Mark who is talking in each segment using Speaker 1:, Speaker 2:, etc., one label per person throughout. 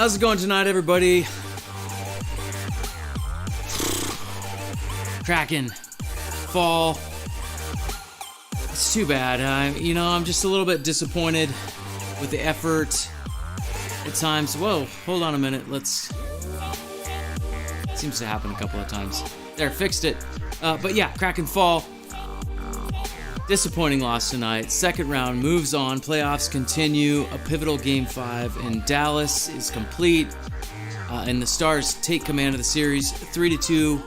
Speaker 1: How's it going tonight, everybody? Kraken fall. It's too bad. I'm just a little bit disappointed with the effort at times. Whoa, hold on a minute. Seems to happen a couple of times. There, fixed it. But yeah, Kraken fall. Disappointing loss tonight. Second round moves on. Playoffs continue. A pivotal Game 5 in Dallas is complete. And the Stars take command of the series 3-2.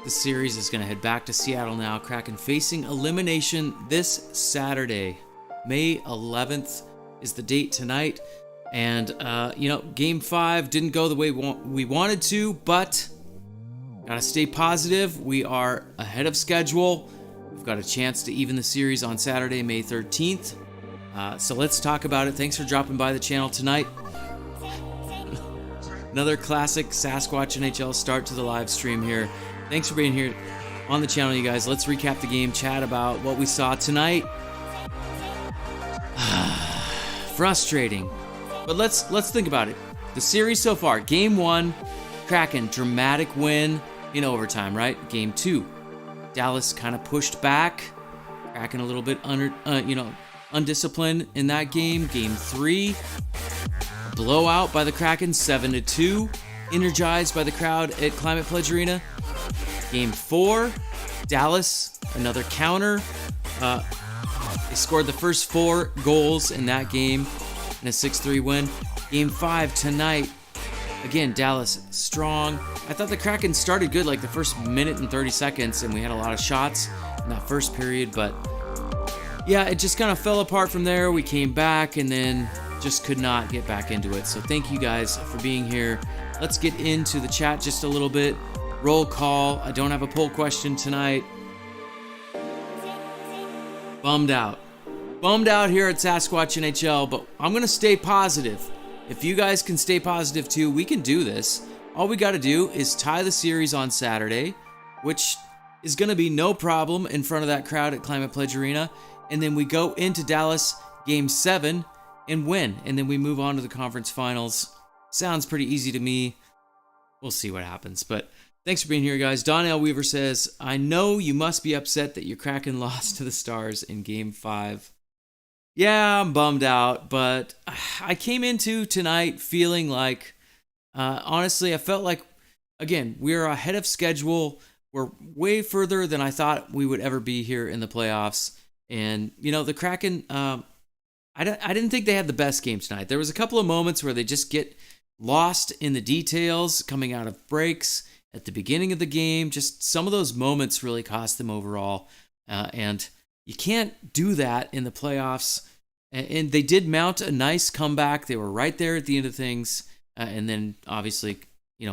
Speaker 1: The series is going to head back to Seattle now. Kraken facing elimination this Saturday. May 11th is the date tonight. And, Game 5 didn't go the way we wanted to, but gotta stay positive. We are ahead of schedule. We've got a chance to even the series on Saturday, May 13th. So let's talk about it. Thanks for dropping by the channel tonight. Another classic Sasquatch NHL start to the live stream here. Thanks for being here on the channel, you guys. Let's recap the game, chat about what we saw tonight. Frustrating. But let's think about it. The series so far, Game 1, Kraken, dramatic win in overtime, right? Game 2, Dallas kind of pushed back. Kraken a little bit undisciplined in that game. Game 3, blowout by the Kraken, 7-2. Energized by the crowd at Climate Pledge Arena. Game 4, Dallas, another counter. They scored the first 4 goals in that game in a 6-3 win. Game 5 tonight. Again, Dallas strong. I thought the Kraken started good like the first minute and 30 seconds, and we had a lot of shots in that first period, but yeah, it just kind of fell apart from there. We came back and then just could not get back into it. So thank you guys for being here. Let's get into the chat just a little bit. Roll call. I don't have a poll question tonight. Bummed out here at Sasquatch NHL, but I'm going to stay positive. If you guys can stay positive too, we can do this. All we got to do is tie the series on Saturday, which is going to be no problem in front of that crowd at Climate Pledge Arena. And then we go into Dallas Game 7 and win. And then we move on to the conference finals. Sounds pretty easy to me. We'll see what happens. But thanks for being here, guys. Donnell Weaver says, I know you must be upset that your Kraken lost to the Stars in Game 5. Yeah, I'm bummed out, but I came into tonight feeling like, honestly, I felt like, again, we're ahead of schedule. We're way further than I thought we would ever be here in the playoffs. And, the Kraken, I didn't think they had the best game tonight. There was a couple of moments where they just get lost in the details, coming out of breaks at the beginning of the game. Just some of those moments really cost them overall. And you can't do that in the playoffs. And they did mount a nice comeback. They were right there at the end of things. And then obviously,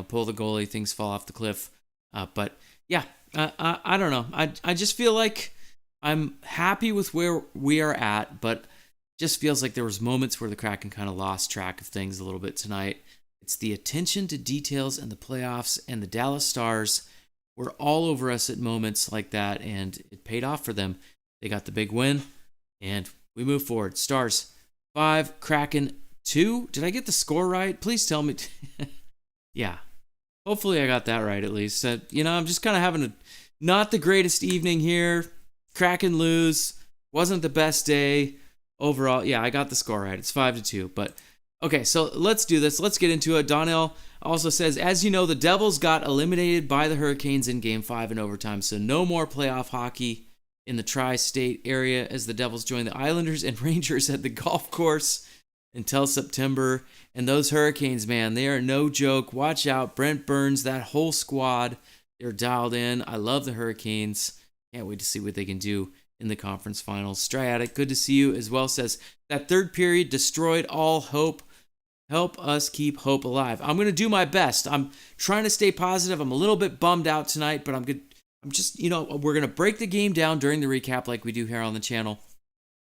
Speaker 1: pull the goalie, things fall off the cliff. But yeah, I don't know. I just feel like I'm happy with where we are at, but just feels like there was moments where the Kraken kind of lost track of things a little bit tonight. It's the attention to details in the playoffs, and the Dallas Stars were all over us at moments like that, and it paid off for them. They got the big win, and we move forward. Stars 5, Kraken 2. Did I get the score right? Please tell me. Yeah. Hopefully I got that right at least. I'm just kind of having not the greatest evening here. Kraken lose. Wasn't the best day. Overall, yeah, I got the score right. It's 5-2. But okay, so let's do this. Let's get into it. Donnell also says, as you know, the Devils got eliminated by the Hurricanes in Game 5 in overtime, so no more playoff hockey in the tri-state area as the Devils join the Islanders and Rangers at the golf course until September. And those Hurricanes, man, they are no joke. Watch out. Brent Burns, that whole squad, they're dialed in. I love the Hurricanes. Can't wait to see what they can do in the conference finals. Striatic, good to see you as well, says, that third period destroyed all hope. Help us keep hope alive. I'm going to do my best. I'm trying to stay positive. I'm a little bit bummed out tonight, but I'm good. I'm just, we're going to break the game down during the recap like we do here on the channel.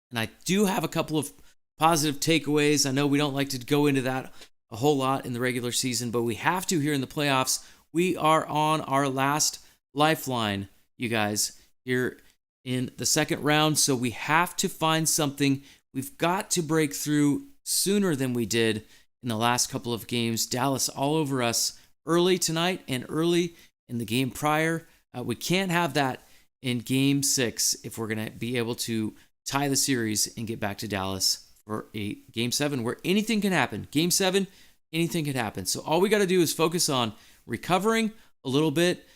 Speaker 1: And I do have a couple of positive takeaways. I know we don't like to go into that a whole lot in the regular season, but we have to here in the playoffs. We are on our last lifeline, you guys, here in the second round. So we have to find something. We've got to break through sooner than we did in the last couple of games. Dallas all over us early tonight and early in the game prior. We can't have that in Game 6 if we're going to be able to tie the series and get back to Dallas for a Game 7 where anything can happen. Game 7, anything can happen. So all we got to do is focus on recovering a little bit,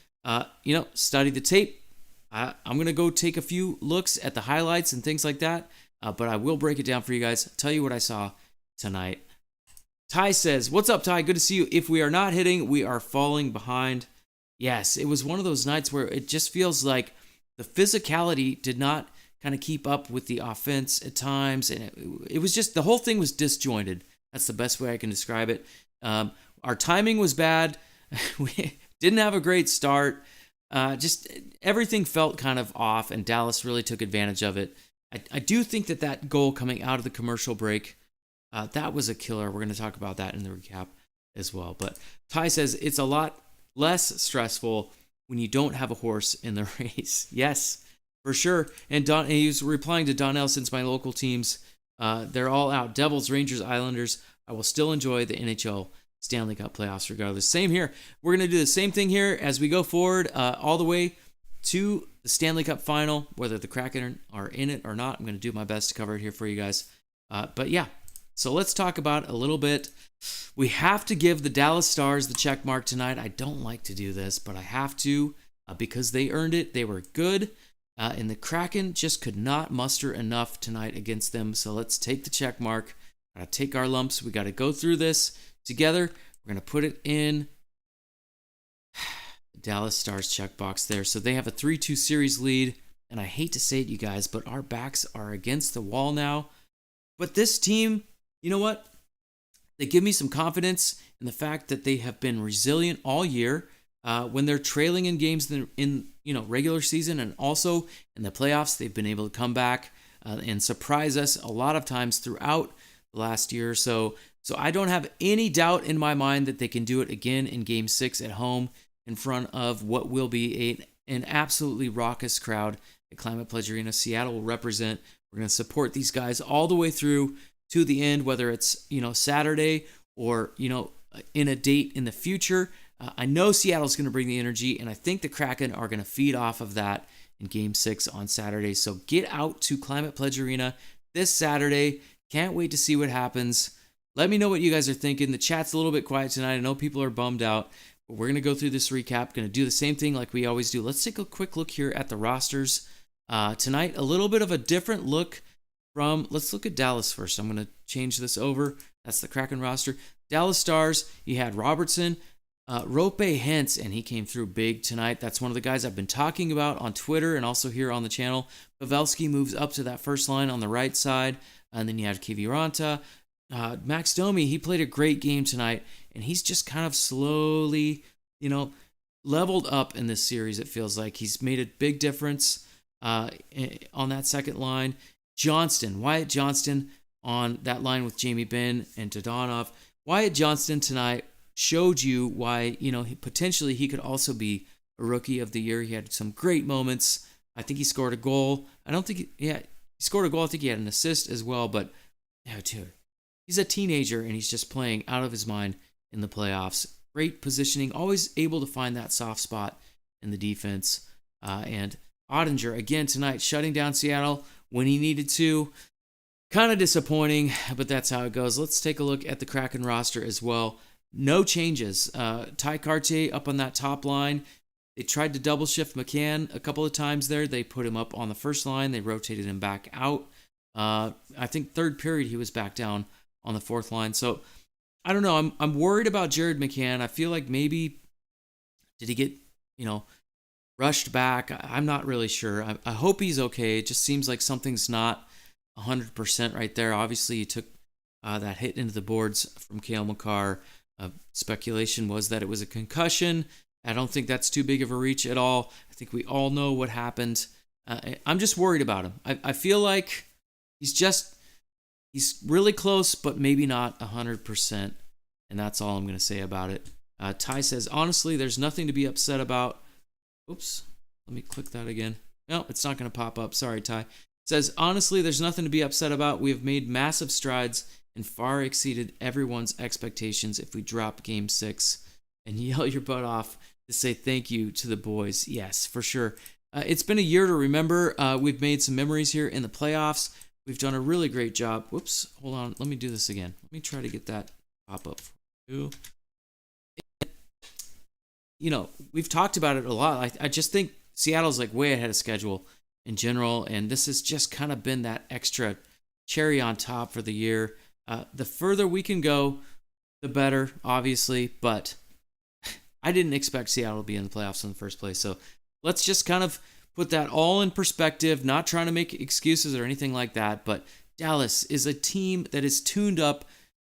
Speaker 1: study the tape. I'm going to go take a few looks at the highlights and things like that, but I will break it down for you guys, tell you what I saw tonight. Ty says, what's up, Ty? Good to see you. If we are not hitting, we are falling behind. Yes, it was one of those nights where it just feels like the physicality did not kind of keep up with the offense at times, and it was just, the whole thing was disjointed. That's the best way I can describe it. Our timing was bad. We didn't have a great start. Just everything felt kind of off, and Dallas really took advantage of it. I do think that goal coming out of the commercial break, that was a killer. We're going to talk about that in the recap as well. But Ty says it's a lot less stressful when you don't have a horse in the race. Yes, for sure. And he was replying to Donnell, since my local teams, they're all out. Devils, Rangers, Islanders. I will still enjoy the NHL Stanley Cup playoffs regardless. Same here. We're going to do the same thing here as we go forward all the way to the Stanley Cup final, whether the Kraken are in it or not. I'm going to do my best to cover it here for you guys. But yeah, so let's talk about a little bit. We have to give the Dallas Stars the check mark tonight. I don't like to do this, but I have to because they earned it. They were good, and the Kraken just could not muster enough tonight against them. So let's take the check mark. Got to take our lumps. We got to go through this together. We're going to put it in the Dallas Stars checkbox there. So they have a 3-2 series lead, and I hate to say it, you guys, but our backs are against the wall now. But this team, you know what? They give me some confidence in the fact that they have been resilient all year when they're trailing in games in regular season, and also in the playoffs. They've been able to come back and surprise us a lot of times throughout the last year or so. So I don't have any doubt in my mind that they can do it again in Game 6 at home in front of what will be an absolutely raucous crowd at Climate Pledge Arena. Seattle will represent. We're going to support these guys all the way through to the end, whether it's Saturday or in a date in the future. I know Seattle's going to bring the energy, and I think the Kraken are going to feed off of that in Game 6 on Saturday. So get out to Climate Pledge Arena this Saturday. Can't wait to see what happens. Let me know what you guys are thinking. The chat's a little bit quiet tonight. I know people are bummed out, but we're going to go through this recap. Going to do the same thing like we always do. Let's take a quick look here at the rosters tonight. A little bit of a different look let's look at Dallas first. I'm going to change this over. That's the Kraken roster. Dallas Stars, you had Robertson, Rope Hentz, and he came through big tonight. That's one of the guys I've been talking about on Twitter and also here on the channel. Pavelski moves up to that first line on the right side, and then you have Kiviranta. Max Domi, he played a great game tonight, and he's just kind of slowly, leveled up in this series, it feels like. He's made a big difference on that second line. Wyatt Johnston on that line with Jamie Benn and Dodonov. Wyatt Johnston tonight showed you why, potentially he could also be a Rookie of the Year. He had some great moments. I think he scored a goal. He scored a goal. I think he had an assist as well, but dude, he's a teenager and he's just playing out of his mind in the playoffs. Great positioning, always able to find that soft spot in the defense. And Ottinger, again tonight, shutting down Seattle when he needed to. Kind of disappointing, but that's how it goes. Let's take a look at the Kraken roster as well. No changes. Ty Cartier up on that top line. They tried to double shift McCann a couple of times there. They put him up on the first line. They rotated him back out. I think third period he was back down on the fourth line. So I don't know. I'm worried about Jared McCann. I feel like maybe did he get rushed back? I'm not really sure. I hope he's okay. It just seems like something's not 100% right there. Obviously, he took that hit into the boards from Cale Makar. Speculation was that it was a concussion. I don't think that's too big of a reach at all. I think we all know what happened. I'm just worried about him. I feel like he's really close, but maybe not 100%. And that's all I'm going to say about it. Ty says, honestly, there's nothing to be upset about. Oops, let me click that again. No, it's not going to pop up. Sorry, Ty. Says, honestly, there's nothing to be upset about. We have made massive strides and far exceeded everyone's expectations if we drop game 6 and yell your butt off to say thank you to the boys. Yes, for sure. It's been a year to remember. We've made some memories here in the playoffs. We've done a really great job. Whoops, hold on. Let me do this again. Let me try to get that pop up for you. You know, we've talked about it a lot. I just think Seattle's like way ahead of schedule in general, and this has just kind of been that extra cherry on top for the year. The further we can go, the better, obviously, but I didn't expect Seattle to be in the playoffs in the first place, so let's just kind of put that all in perspective, not trying to make excuses or anything like that, but Dallas is a team that is tuned up,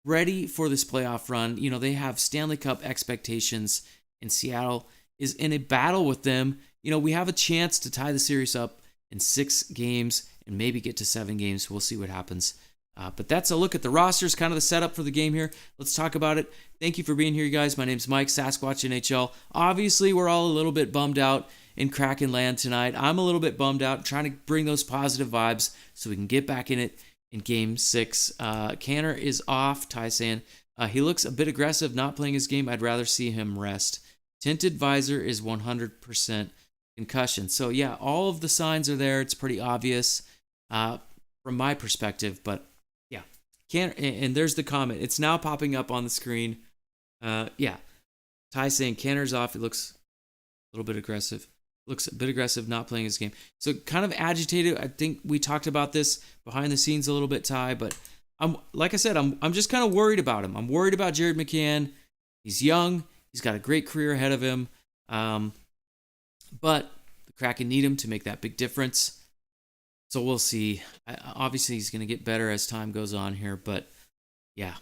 Speaker 1: ready for this playoff run. You know, they have Stanley Cup expectations, and Seattle is in a battle with them. You know, we have a chance to tie the series up in 6 games and maybe get to 7 games. We'll see what happens. But that's a look at the rosters, kind of the setup for the game here. Let's talk about it. Thank you for being here, you guys. My name's Mike, Sasquatch NHL. Obviously, we're all a little bit bummed out in Kraken land tonight. I'm a little bit bummed out, trying to bring those positive vibes so we can get back in it in Game 6. Canner is off, Ty saying. He looks a bit aggressive, not playing his game. I'd rather see him rest. Tinted visor is 100% concussion. So, yeah, all of the signs are there. It's pretty obvious from my perspective, but yeah. And there's the comment. It's now popping up on the screen. Yeah. Ty saying Canner's off. It looks a little bit aggressive. Looks a bit aggressive, not playing his game. So kind of agitated. I think we talked about this behind the scenes a little bit, Ty, but like I said, I'm just kind of worried about him. I'm worried about Jared McCann. He's young. He's got a great career ahead of him. But the Kraken need him to make that big difference. So we'll see. Obviously, he's going to get better as time goes on here. But yeah,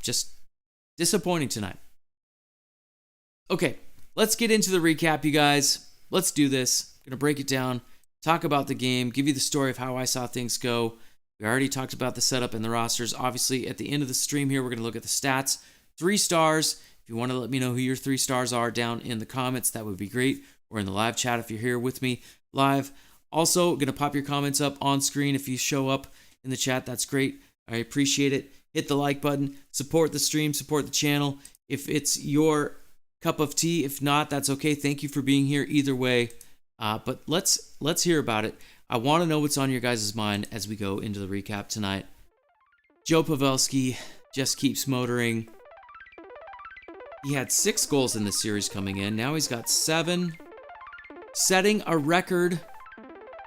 Speaker 1: just disappointing tonight. Okay, let's get into the recap, you guys. Let's do this. I'm going to break it down, talk about the game, give you the story of how I saw things go. We already talked about the setup and the rosters. Obviously, at the end of the stream here, we're going to look at the stats. 3 stars. If you want to let me know who your 3 stars are down in the comments, that would be great. Or in the live chat if you're here with me live. Also, going to pop your comments up on screen if you show up in the chat. That's great. I appreciate it. Hit the like button. Support the stream. Support the channel. If it's your cup of tea, if not, that's okay. Thank you for being here either way. But let's hear about it. I want to know what's on your guys' mind as we go into the recap tonight. Joe Pavelski just keeps motoring. He had 6 goals in this series coming in. Now he's got 7. Setting a record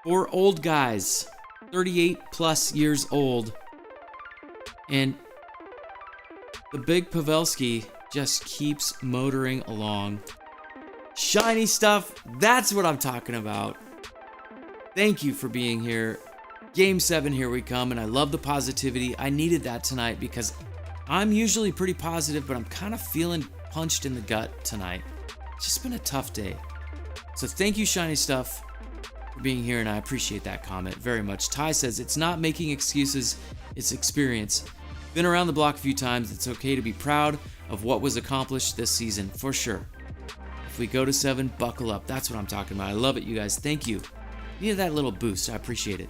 Speaker 1: for old guys. 38 plus years old. And the big Pavelski just keeps motoring along. Shiny stuff, that's what I'm talking about. Thank you for being here. Game 7, here we come, and I love the positivity. I needed that tonight because I'm usually pretty positive, but I'm kind of feeling punched in the gut tonight. It's just been a tough day. So thank you, Shiny Stuff, for being here, and I appreciate that comment very much. Ty says, it's not making excuses, it's experience. Been around the block a few times. It's okay to be proud of what was accomplished this season, for sure. If we go to 7, buckle up. That's what I'm talking about. I love it, you guys. Thank you. Needed that little boost. I appreciate it.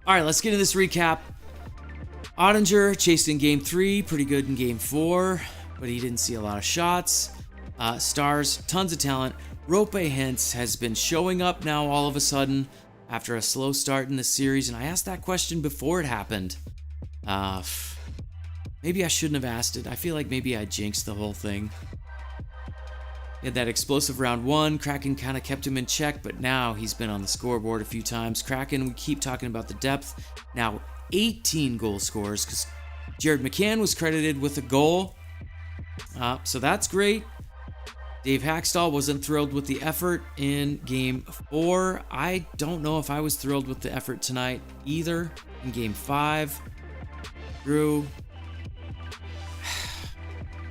Speaker 1: All right, let's get into this recap. Ottinger chased in Game 3. Pretty good in Game 4, but he didn't see a lot of shots. Stars, tons of talent. Rope Hintz has been showing up now all of a sudden after a slow start in the series, and I asked that question before it happened. Maybe I shouldn't have asked it. I feel like maybe I jinxed the whole thing. He had that explosive round 1. Kraken kind of kept him in check, but now he's been on the scoreboard a few times. Kraken, we keep talking about the depth. Now 18 goal scorers because Jared McCann was credited with a goal. So that's great. Dave Hackstall wasn't thrilled with the effort in Game 4. I don't know if I was thrilled with the effort tonight either. In Game 5, Drew.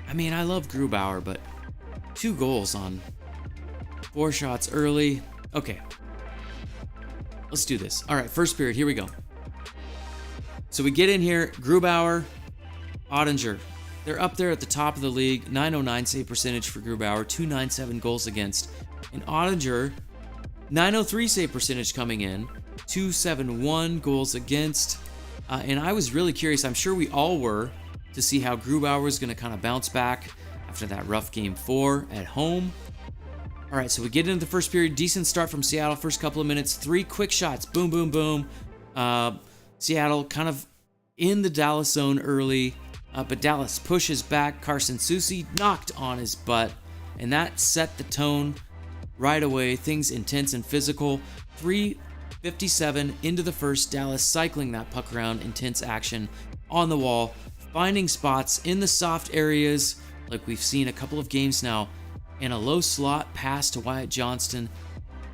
Speaker 1: I mean, I love Grubauer, but 2 goals on 4 shots early. Okay. Let's do this. All right, first period. Here we go. So we get in here. Grubauer, Ottinger. They're up there at the top of the league. 909 save percentage for Grubauer. 297 goals against. And Ottinger, 903 save percentage coming in. 271 goals against. And I was really curious, I'm sure we all were, to see how Grubauer was going to kind of bounce back after that rough game 4 at home. All right, so we get into the first period. Decent start from Seattle. First couple of minutes, 3 quick shots. Boom, boom, boom. Seattle kind of in the Dallas zone early, but Dallas pushes back. Carson Soucy knocked on his butt, and that set the tone right away. Things intense and physical. 3:57 into the first. Dallas cycling that puck around. Intense action on the wall. Finding spots in the soft areas like we've seen a couple of games now. And a low slot pass to Wyatt Johnston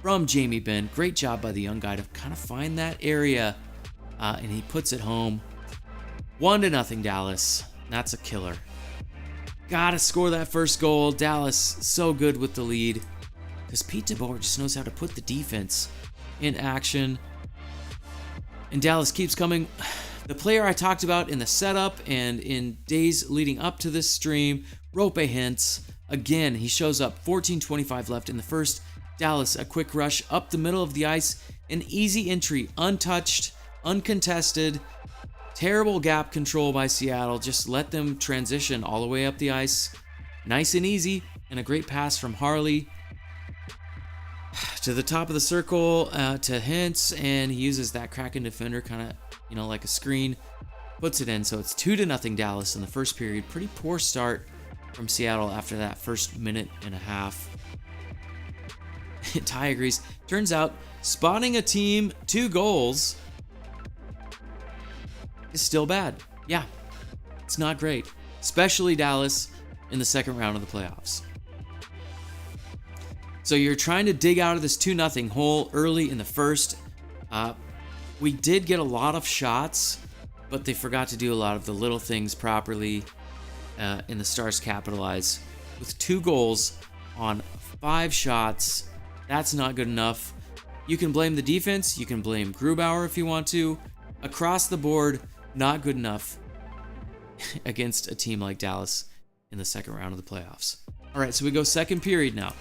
Speaker 1: from Jamie Benn. Great job by the young guy to kind of find that area. And he puts it home. 1-0 Dallas. That's a killer. Gotta score that first goal. Dallas so good with the lead. Because Pete DeBoer just knows how to put the defense in action. And Dallas keeps coming. The player I talked about in the setup and in days leading up to this stream, Rope Hintz. Again, he shows up. 14:25 left in the first. Dallas, a quick rush up the middle of the ice. An easy entry, untouched, uncontested. Terrible gap control by Seattle. Just let them transition all the way up the ice. Nice and easy. And a great pass from Harley to the top of the circle to Hintz. And he uses that Kraken defender kind of, like a screen. Puts it in. So it's 2-0 Dallas in the first period. Pretty poor start from Seattle after that first minute and a half. Ty agrees. Turns out, spawning a team 2 goals is still bad. Yeah, it's not great. Especially Dallas in the second round of the playoffs. So you're trying to dig out of this 2-0 hole early in the first. We did get a lot of shots, but they forgot to do a lot of the little things properly. And the Stars capitalize with 2 goals on 5 shots. That's not good enough. You can blame the defense. You can blame Grubauer if you want to. Across the board, not good enough against a team like Dallas in the second round of the playoffs. All right, so we go second period now.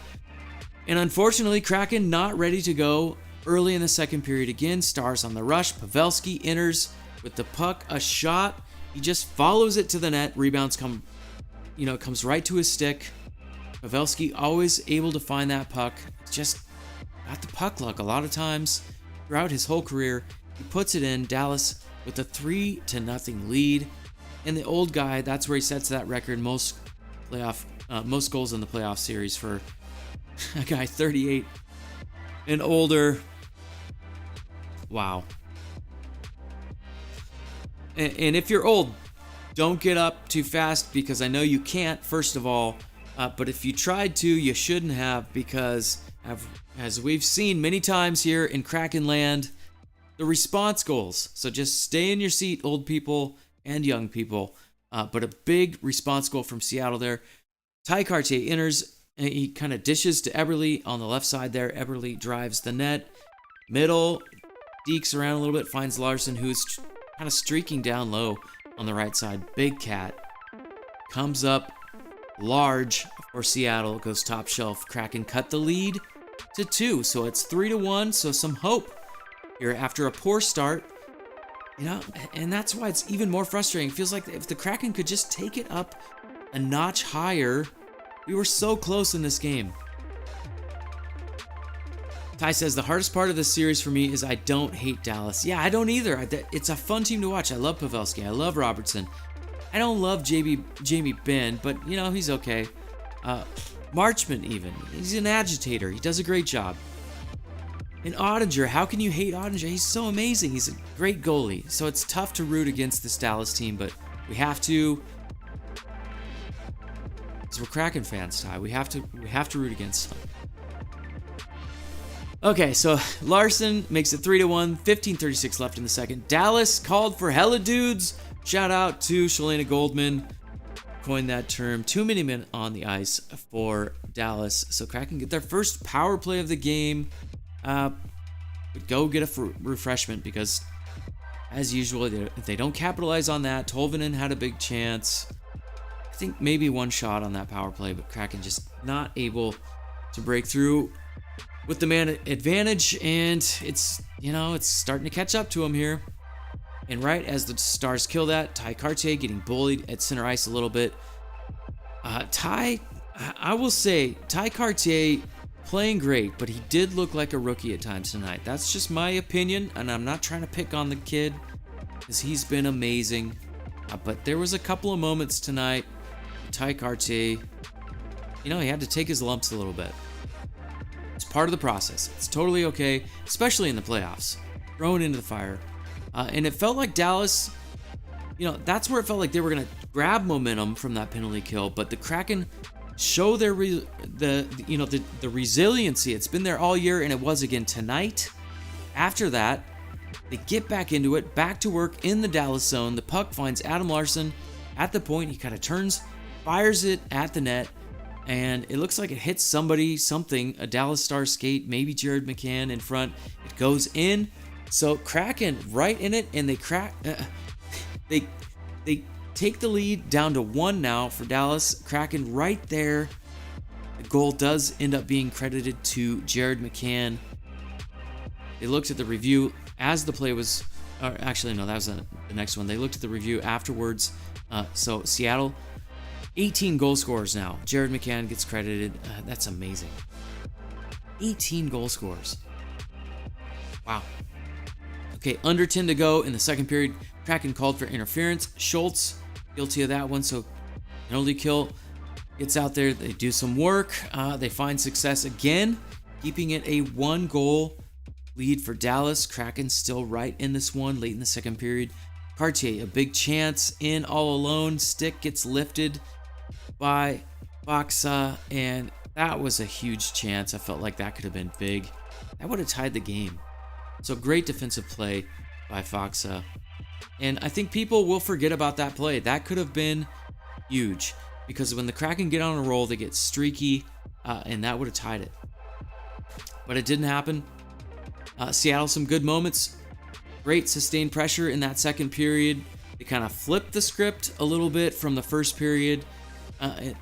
Speaker 1: And unfortunately, Kraken not ready to go early in the second period again. Stars on the rush. Pavelski enters with the puck, a shot. He just follows it to the net. Rebounds comes right to his stick. Pavelski always able to find that puck. Just got the puck luck a lot of times throughout his whole career. He puts it in. Dallas with a 3-0 lead. And the old guy, that's where he sets that record. Most goals in the playoff series for a guy 38 and older. Wow. And if you're old, don't get up too fast, because I know you can't, first of all. But if you tried to, you shouldn't have, because as we've seen many times here in Kraken land, the response goals. So just stay in your seat, old people and young people. But a big response goal from Seattle there. Ty Cartier enters. He kind of dishes to Eberle on the left side there. Eberle drives the net. Middle, dekes around a little bit, finds Larson, who's kind of streaking down low on the right side. Big Cat comes up large for Seattle, goes top shelf. Kraken cut the lead to 2, so it's 3-1. So some hope here after a poor start, and that's why it's even more frustrating. It feels like if the Kraken could just take it up a notch higher. We were so close in this game. Ty says, the hardest part of this series for me is I don't hate Dallas. Yeah, I don't either. It's a fun team to watch. I love Pavelski. I love Robertson. I don't love Jamie Benn, but, he's okay. Marchment even. He's an agitator. He does a great job. And Ottinger, how can you hate Ottinger? He's so amazing. He's a great goalie. So it's tough to root against this Dallas team, but we have to. Because we're Kraken fans, Ty. We have to root against them. Okay, so Larson makes it 3-1. 15:36 left in the second. Dallas called for hella dudes. Shout out to Shalana Goldman. Coined that term. 2 many men on the ice for Dallas. So Kraken get their first power play of the game. But go get a refreshment, because as usual, if they don't capitalize on that, Tolvanen had a big chance. I think maybe one shot on that power play, but Kraken just not able to break through with the man advantage, and it's it's starting to catch up to him here. And right as the Stars kill that, Ty Cartier getting bullied at center ice a little bit. I will say, Ty Cartier playing great, but he did look like a rookie at times tonight. That's just my opinion, and I'm not trying to pick on the kid, because he's been amazing. But there was a couple of moments tonight, Ty Cartier, he had to take his lumps a little bit. It's part of the process. It's totally okay, especially in the playoffs. Thrown into the fire. And it felt like Dallas, that's where it felt like they were going to grab momentum from that penalty kill, but the Kraken show their the resiliency. It's been there all year, and it was again tonight. After that, they get back into it, back to work in the Dallas zone. The puck finds Adam Larsson at the point. He kind of turns, fires it at the net, and it looks like it hits something, a Dallas Star skate, maybe Jared McCann in front. It goes in. So Kraken right in it, and they take the lead down to 1 now for Dallas. Kraken right there. The goal does end up being credited to Jared McCann. They looked at the review as the play was, or actually no, that was the next one. They looked at the review afterwards. So Seattle, 18 goal scorers now. Jared McCann gets credited. That's amazing. 18 goal scorers. Wow. Okay, under 10 to go in the second period. Kraken called for interference. Schultz, guilty of that one, so penalty kill gets out there. They do some work. They find success again, keeping it a 1-goal lead for Dallas. Kraken still right in this one late in the second period. Cartier, a big chance in all alone. Stick gets lifted by Faksa, and that was a huge chance. I felt like that could have been big. That would have tied the game. So great defensive play by Faksa. And I think people will forget about that play. That could have been huge, because when the Kraken get on a roll, they get streaky, and that would have tied it. But it didn't happen. Seattle, some good moments. Great sustained pressure in that second period. They kind of flipped the script a little bit from the first period.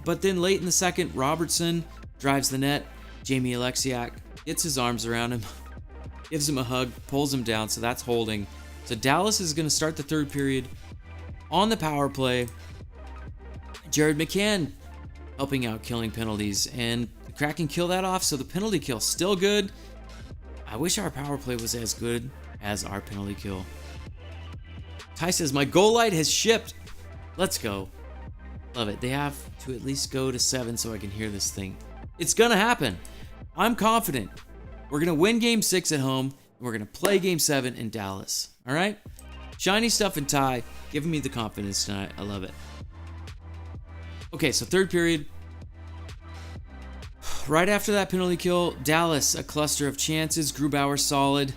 Speaker 1: But then late in the second, Robertson drives the net. Jamie Alexiak gets his arms around him, gives him a hug, pulls him down, so that's holding. So Dallas is going to start the third period on the power play. Jared McCann helping out, killing penalties, and the Kraken kill that off, so the penalty kill still good. I wish our power play was as good as our penalty kill. Ty says, my goal light has shipped. Let's go. Love it. They have to at least go to 7 so I can hear this thing. It's going to happen. I'm confident. We're going to win Game 6 at home. And we're going to play Game 7 in Dallas. All right? Shiny stuff and Ty giving me the confidence tonight. I love it. Okay, so third period. Right after that penalty kill, Dallas, a cluster of chances. Grubauer solid.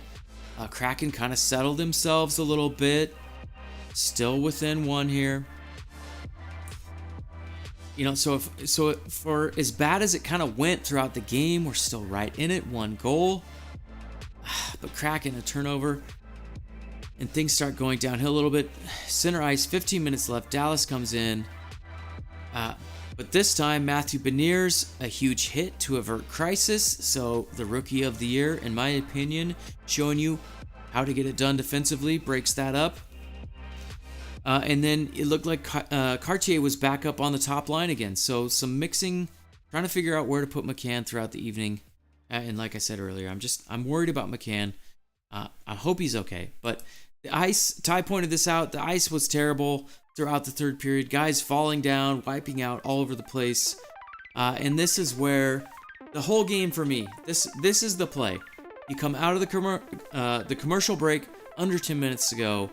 Speaker 1: Kraken kind of settled themselves a little bit. Still within 1 here. So for as bad as it kind of went throughout the game, we're still right in it. 1 goal. But Kraken, a turnover. And things start going downhill a little bit. Center ice, 15 minutes left. Dallas comes in. But this time, Matthew Beniers, a huge hit to avert crisis. So the rookie of the year, in my opinion, showing you how to get it done defensively, breaks that up. And then it looked like Cartier was back up on the top line again. So some mixing, trying to figure out where to put McCann throughout the evening. And like I said earlier, I'm worried about McCann. I hope he's okay. But the ice, Ty pointed this out, the ice was terrible throughout the third period. Guys falling down, wiping out all over the place. And this is where the whole game for me, this is the play. You come out of the commercial break, under 10 minutes to go.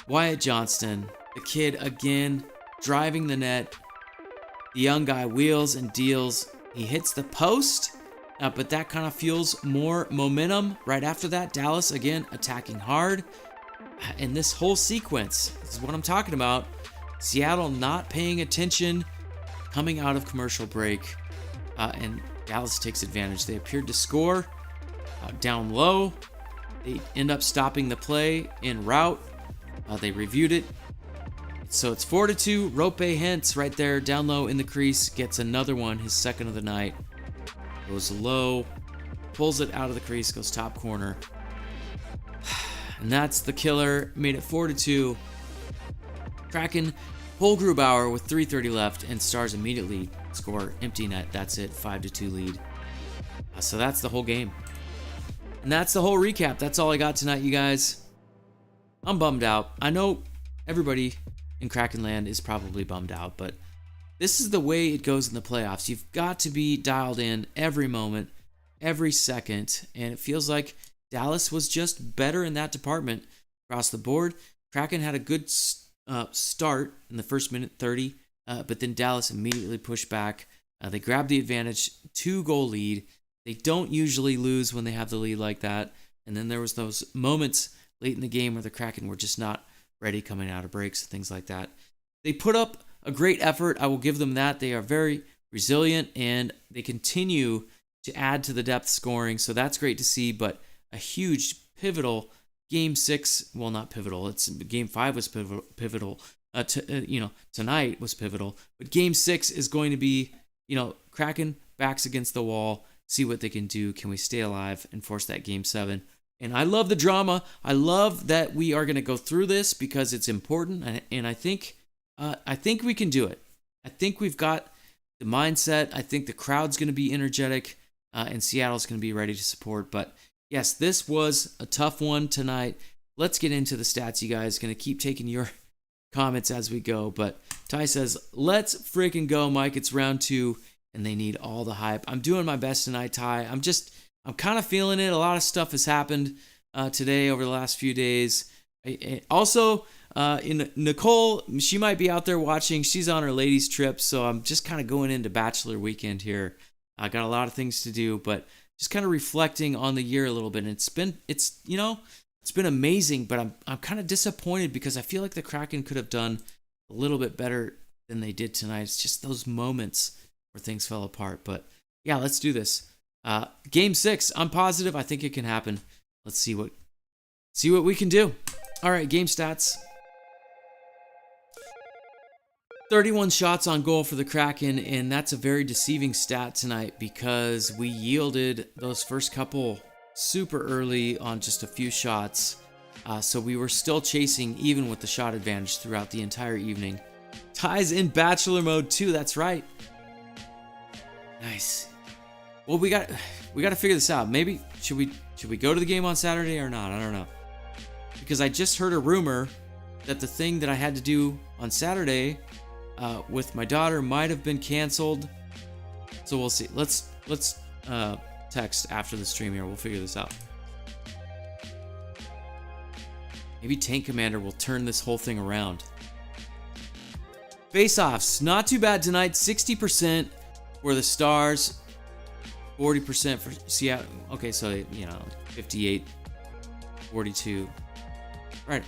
Speaker 1: Wyatt Johnston, the kid again, driving the net. The young guy wheels and deals. He hits the post, but that kind of fuels more momentum. Right after that, Dallas again attacking hard. And this whole sequence, this is what I'm talking about. Seattle not paying attention, coming out of commercial break, and Dallas takes advantage. They appeared to score down low. They end up stopping the play en route. They reviewed it. So it's 4-2. Rope Hentz right there down low in the crease gets another one, his second of the night. Goes low, pulls it out of the crease, goes top corner. And that's the killer. Made it 4-2. Kraken pull Grubauer with 3:30 left, and Stars immediately score empty net. That's it, 5-2 lead. So that's the whole game. And that's the whole recap. That's all I got tonight, you guys. I'm bummed out. I know everybody in Kraken land is probably bummed out, but this is the way it goes in the playoffs. You've got to be dialed in every moment, every second, and it feels like Dallas was just better in that department across the board. Kraken had a good start in the first minute 30, but then Dallas immediately pushed back. They grabbed the advantage, 2-goal lead. They don't usually lose when they have the lead like that. And then there was those moments late in the game where the Kraken were just not ready coming out of breaks and things like that. They put up a great effort. I will give them that. They are very resilient, and they continue to add to the depth scoring. So that's great to see, but a huge pivotal Game 6, well, not pivotal. It's Game 5 was pivotal. Tonight was pivotal. But Game 6 is going to be, Kraken backs against the wall, see what they can do. Can we stay alive and force that Game 7? And I love the drama. I love that we are going to go through this because it's important, and I think we can do it. I think we've got the mindset. I think the crowd's going to be energetic, and Seattle's going to be ready to support. But yes, this was a tough one tonight. Let's get into the stats, you guys. Going to keep taking your comments as we go. But Ty says, let's freaking go, Mike. It's round 2, and they need all the hype. I'm doing my best tonight, Ty. I'm kind of feeling it. A lot of stuff has happened today over the last few days. Also, Nicole, she might be out there watching. She's on her ladies' trip, so I'm just kind of going into bachelor weekend here. I got a lot of things to do, but just kind of reflecting on the year a little bit. And it's been amazing, but I'm kind of disappointed because I feel like the Kraken could have done a little bit better than they did tonight. It's just those moments where things fell apart. But yeah, let's do this. Game 6, I'm positive. I think it can happen. Let's see what we can do. All right, game stats. 31 shots on goal for the Kraken, and that's a very deceiving stat tonight because we yielded those first couple super early on just a few shots. So we were still chasing even with the shot advantage throughout the entire evening. Ties in bachelor mode too, that's right. Nice. Well, we got to figure this out. Maybe should we go to the game on Saturday or not? I don't know. Because I just heard a rumor that the thing that I had to do on Saturday with my daughter might have been canceled. So we'll see. Let's text after the stream here. We'll figure this out. Maybe Tank Commander will turn this whole thing around. Face-offs, not too bad tonight. 60% for the Stars, 40% for Seattle. Okay, so 58, 42. Right,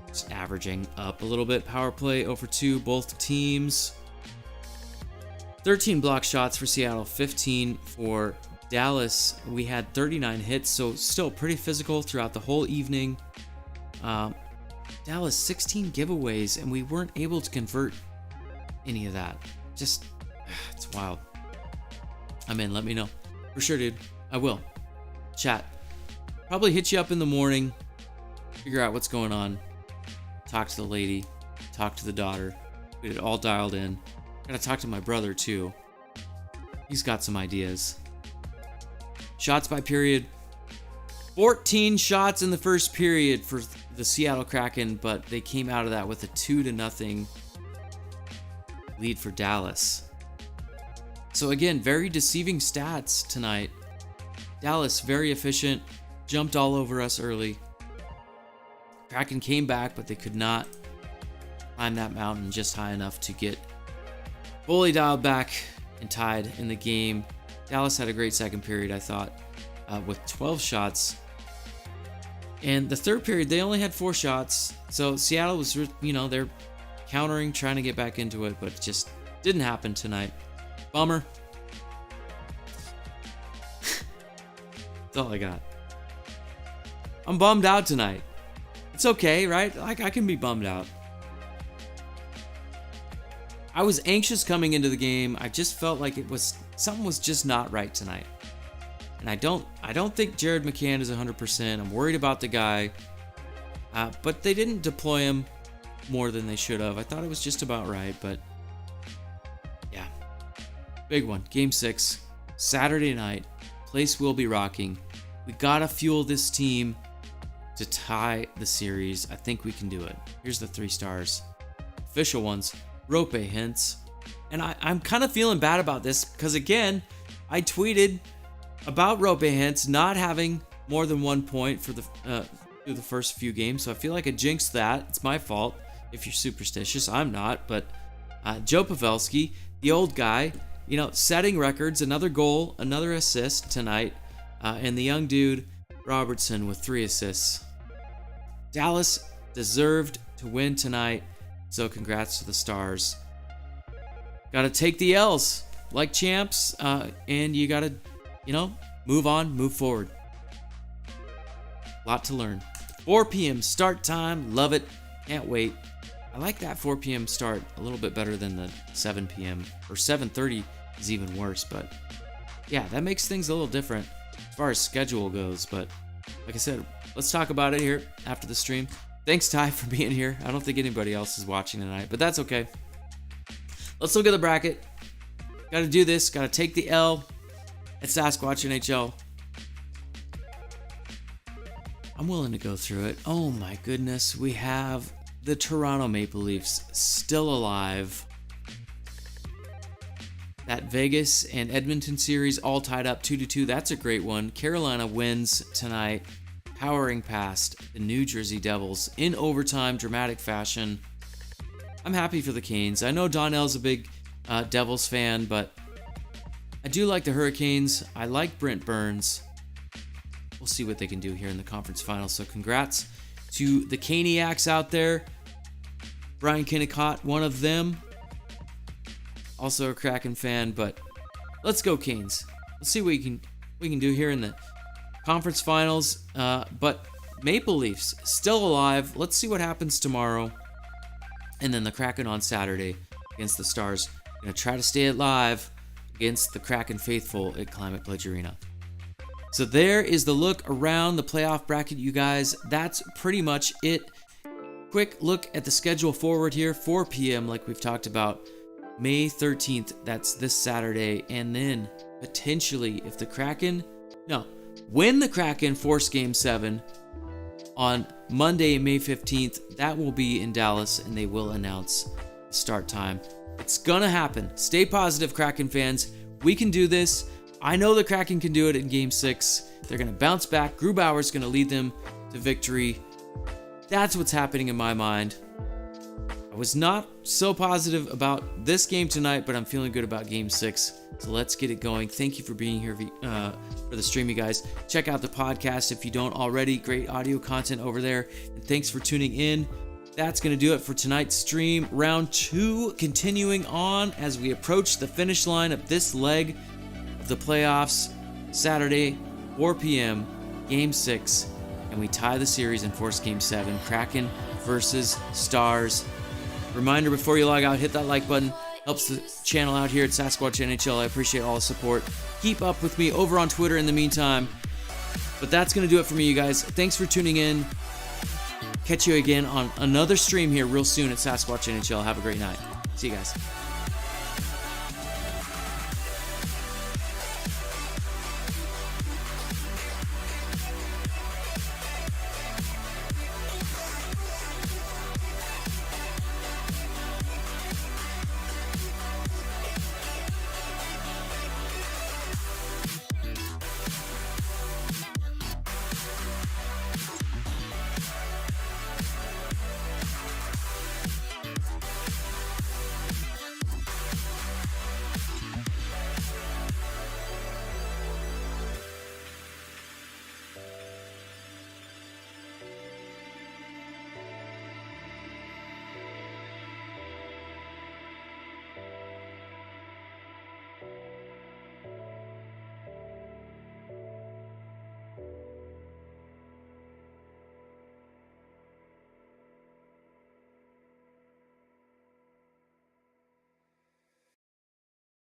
Speaker 1: just averaging up a little bit. Power play 0-for-2, both teams. 13 block shots for Seattle, 15 for Dallas. We had 39 hits, so still pretty physical throughout the whole evening. Dallas, 16 giveaways, and we weren't able to convert any of that. Just, it's wild. I'm in, let me know. For sure, dude. I will. Chat. Probably hit you up in the morning. Figure out what's going on. Talk to the lady. Talk to the daughter. Get it all dialed in. Gotta talk to my brother, too. He's got some ideas. Shots by period. 14 shots in the first period for the Seattle Kraken, but they came out of that with a 2-0 lead for Dallas. So again, very deceiving stats tonight. Dallas, very efficient, jumped all over us early. Kraken came back, but they could not climb that mountain just high enough to get fully dialed back and tied in the game. Dallas had a great second period, I thought, with 12 shots. And the third period, they only had 4 shots. So Seattle was, they're countering, trying to get back into it, but it just didn't happen tonight. Bummer. That's all I got. I'm bummed out tonight. It's okay, right? Like, I can be bummed out. I was anxious coming into the game. I just felt like something was just not right tonight. And I don't think Jared McCann is 100%. I'm worried about the guy. But they didn't deploy him more than they should have. I thought it was just about right, but yeah. Big one. Game 6. Saturday night. Place will be rocking. We gotta fuel this team to tie the series. I think we can do it. Here's the 3 stars. Official ones. Rope hints. And I'm kind of feeling bad about this because, again, I tweeted about Rope hints not having more than 1 point for through the first few games, so I feel like I jinxed that. It's my fault if you're superstitious. I'm not, but Joe Pavelski, the old guy, setting records, another goal, another assist tonight, and the young dude Robertson with 3 assists. Dallas deserved to win tonight, so congrats to the Stars. Gotta take the L's like champs, and you gotta, move on, move forward. Lot to learn. 4 p.m. start time. Love it. Can't wait. I like that 4 p.m. start a little bit better than the 7 p.m. or 7:30 is even worse, but yeah, that makes things a little different as far as schedule goes. But like I said, let's talk about it here after the stream. Thanks, Ty, for being here. I don't think anybody else is watching tonight, but that's okay. Let's look at the bracket. Got to do this. Got to take the L at Sasquatch NHL. I'm willing to go through it. Oh my goodness. We have the Toronto Maple Leafs still alive. That Vegas and Edmonton series all tied up 2-2. That's a great one. Carolina wins tonight, powering past the New Jersey Devils in overtime, dramatic fashion. I'm happy for the Canes. I know Donnell's a big Devils fan, but I do like the Hurricanes. I like Brent Burns. We'll see what they can do here in the conference finals. So congrats to the Caniacs out there. Brian Kennicott, one of them. Also a Kraken fan, but let's go Canes. Let's see what we can do here in the conference finals. But Maple Leafs still alive. Let's see what happens tomorrow. And then the Kraken on Saturday against the Stars. Gonna try to stay alive against the Kraken faithful at Climate Pledge Arena. So there is the look around the playoff bracket, you guys. That's pretty much it. Quick look at the schedule forward here. 4 p.m. like we've talked about. May 13th, that's this Saturday. And then potentially, if the Kraken... when the Kraken force Game 7 on Monday, May 15th, that will be in Dallas, and they will announce the start time. It's gonna happen. Stay positive, Kraken fans. We can do this. I know the Kraken can do it in Game 6. They're gonna bounce back. Grubauer's gonna lead them to victory. That's what's happening in my mind. I was not so positive about this game tonight, but I'm feeling good about Game 6. So let's get it going. Thank you for being here for the stream, you guys. Check out the podcast if you don't already. Great audio content over there. And thanks for tuning in. That's going to do it for tonight's stream. Round 2 continuing on as we approach the finish line of this leg of the playoffs. Saturday, 4 p.m., Game 6. And we tie the series and force Game 7. Kraken versus Stars. Reminder before you log out, hit that like button. Helps the channel out here at Sasquatch NHL. I appreciate all the support. Keep up with me over on Twitter in the meantime. But that's going to do it for me, you guys. Thanks for tuning in. Catch you again on another stream here real soon at Sasquatch NHL. Have a great night. See you guys.